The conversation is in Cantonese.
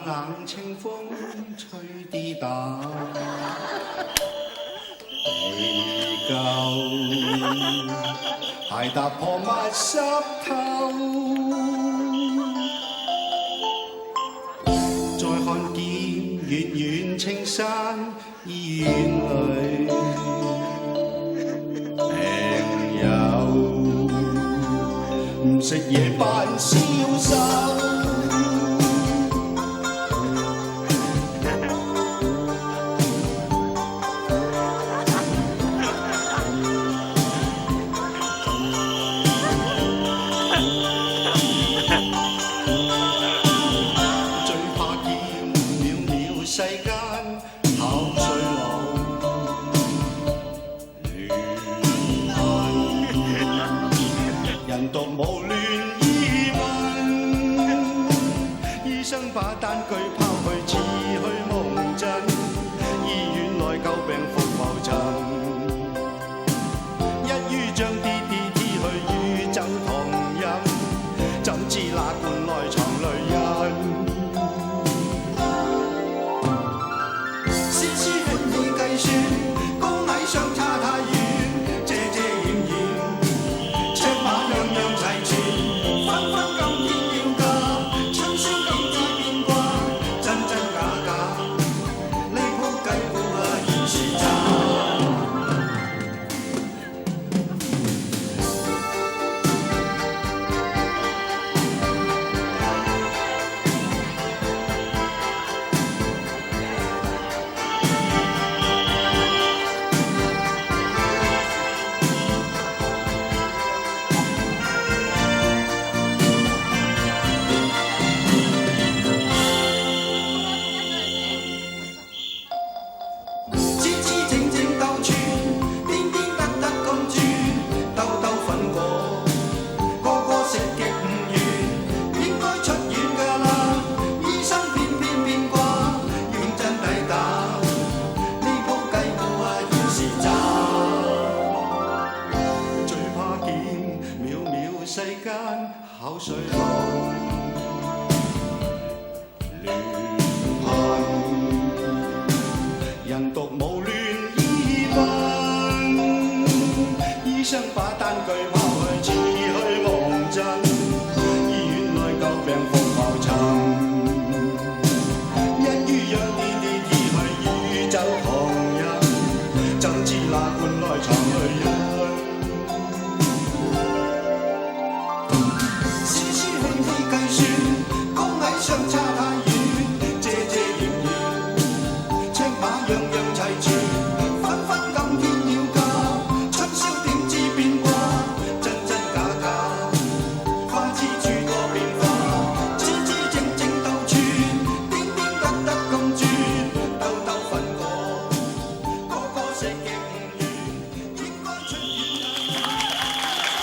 冷清風吹啲打，地舊鞋踏破密濕透，再看見遠遠青山醫院裏病友唔食嘢扮消瘦。世間考衰佬亂問，人獨無亂意問，醫生把單據拋去似去夢真，醫院內舊病服浮沉，一於將 DDT 去宇宙同飲，怎知那罐內藏淚印。高矮相差太遠，遮遮掩掩，尺碼樣樣齊全，紛紛今天要嫁，春宵今至變卦，真真假假，呢鋪計估啊現是詐。世間口水佬亂噴，人獨無亂意問，醫生把單據拋去似去夢真，醫院內舊病服浮沉，一於讓 DDT 去宇宙同飲，怎知那罐內藏淚印。